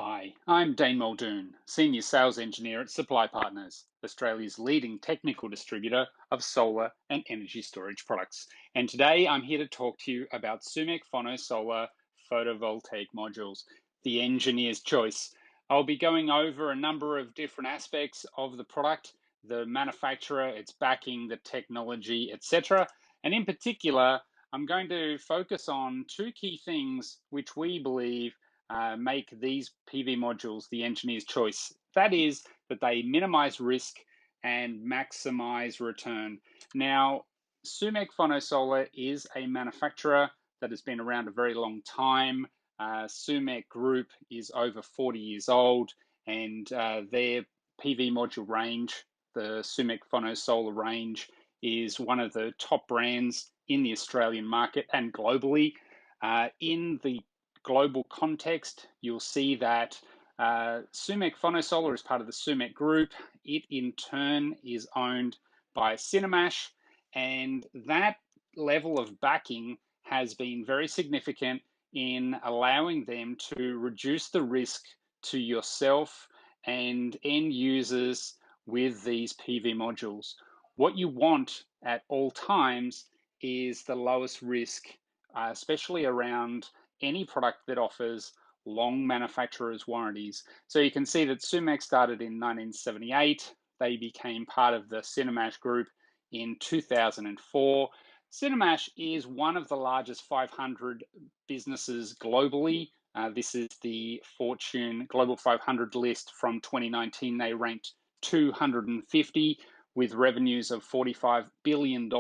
Hi, I'm Dane Muldoon, Senior Sales Engineer at Supply Partners, Australia's leading technical distributor of solar and energy storage products. And today I'm here to talk to you about Sumec Phono Solar photovoltaic modules, the engineer's choice. I'll be going over a number of different aspects of the product, the manufacturer, its backing, the technology, etc. And in particular, I'm going to focus on two key things which we believe make these PV modules the engineer's choice. That is that they minimize risk and maximize return. Now, Sumec Phono Solar is a manufacturer that has been around a very long time. Sumec Group is over 40 years old, and their PV module range, the Sumec Phono Solar range, is one of the top brands in the Australian market and globally. In the global context, you'll see that Sumec Phono Solar is part of the Sumec Group. It in turn is owned by Cinemash, and that level of backing has been very significant in allowing them to reduce the risk to yourself and end users with these PV modules. What you want at all times is the lowest risk, especially around any product that offers long manufacturer's warranties. So you can see that Sumec started in 1978. They became part of the Cinemash Group in 2004. Cinemash is one of the largest 500 businesses globally. This is the Fortune Global 500 list from 2019. They ranked 250 with revenues of $45 billion.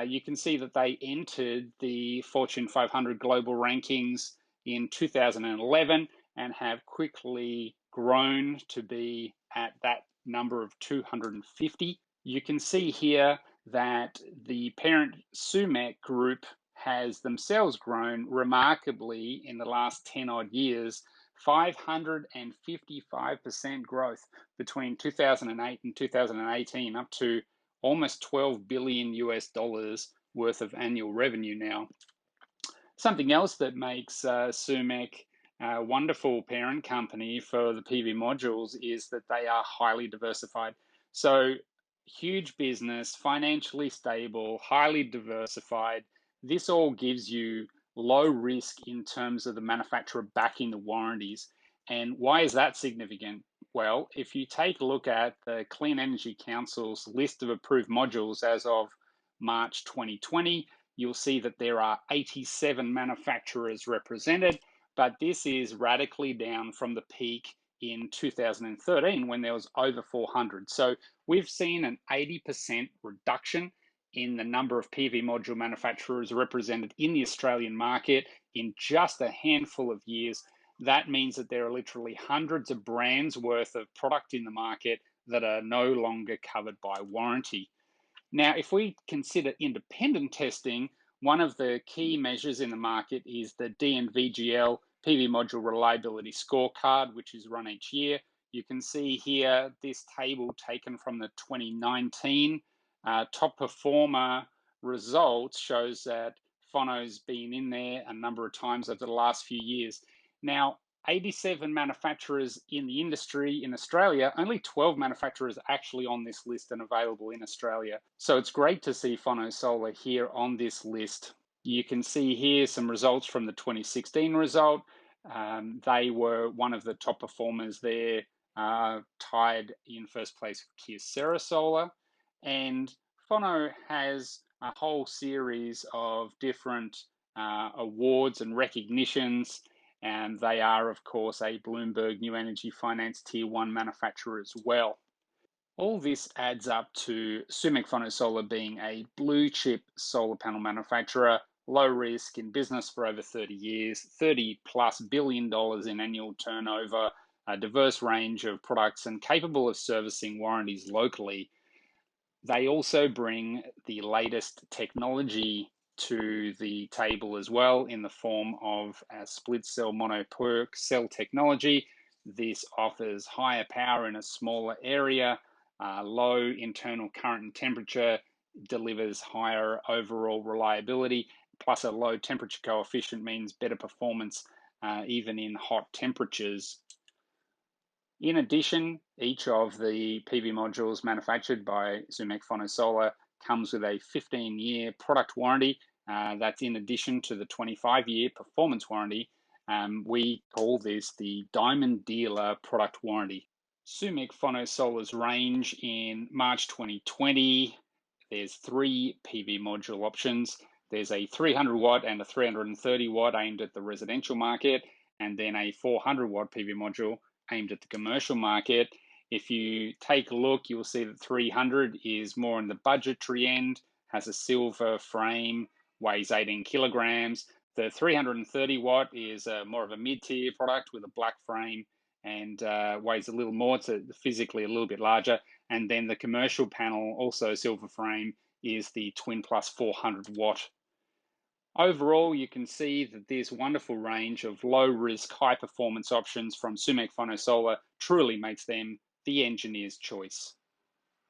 You can see that they entered the Fortune 500 global rankings in 2011 and have quickly grown to be at that number of 250. You can see here that the parent Sumec Group has themselves grown remarkably in the last 10 odd years, 555% growth between 2008 and 2018, up to almost 12 billion US dollars worth of annual revenue now. Something else that makes Sumec a wonderful parent company for the PV modules is that they are highly diversified. So huge business, financially stable, highly diversified. This all gives you low risk in terms of the manufacturer backing the warranties. And why is that significant? Well, if you take a look at the Clean Energy Council's list of approved modules as of March 2020, you'll see that there are 87 manufacturers represented, but this is radically down from the peak in 2013 when there was over 400. So we've seen an 80% reduction in the number of PV module manufacturers represented in the Australian market in just a handful of years. That means that there are literally hundreds of brands worth of product in the market that are no longer covered by warranty. Now, if we consider independent testing, one of the key measures in the market is the DNVGL PV module reliability scorecard, which is run each year. You can see here this table taken from the 2019 top performer results shows that Phono's been in there a number of times over the last few years. Now, 87 manufacturers in the industry in Australia, only 12 manufacturers actually on this list and available in Australia. So it's great to see Phono Solar here on this list. You can see here some results from the 2016 result. They were one of the top performers there, tied in first place with Kyocera Solar. And Phono has a whole series of different awards and recognitions, and they are, of course, a Bloomberg New Energy Finance Tier 1 manufacturer as well. All this adds up to Sumec Phono Solar being a blue chip solar panel manufacturer, low risk, in business for over 30 years, $30+ billion in annual turnover, a diverse range of products, and capable of servicing warranties locally. They also bring the latest technology to the table as well in the form of a split cell monoPERC cell technology. This offers higher power in a smaller area, low internal current and temperature, delivers higher overall reliability, plus a low temperature coefficient means better performance even in hot temperatures. In addition, each of the PV modules manufactured by Sumec Phono Solar comes with a 15-year product warranty. That's in addition to the 25-year performance warranty. We call this the Diamond Dealer product warranty. Sumec Phono Solar's range in March 2020, there's 3 PV module options. There's a 300 watt and a 330 watt aimed at the residential market, and then a 400 watt PV module aimed at the commercial market. If you take a look, you'll see that 300 is more in the budgetary end, has a silver frame, weighs 18 kilograms. The 330 watt is more of a mid-tier product with a black frame and weighs a little more, it's physically a little bit larger. And then the commercial panel, also silver frame, is the Twin Plus 400 watt. Overall, you can see that this wonderful range of low-risk, high-performance options from Sumec Phono Solar truly makes them the engineer's choice.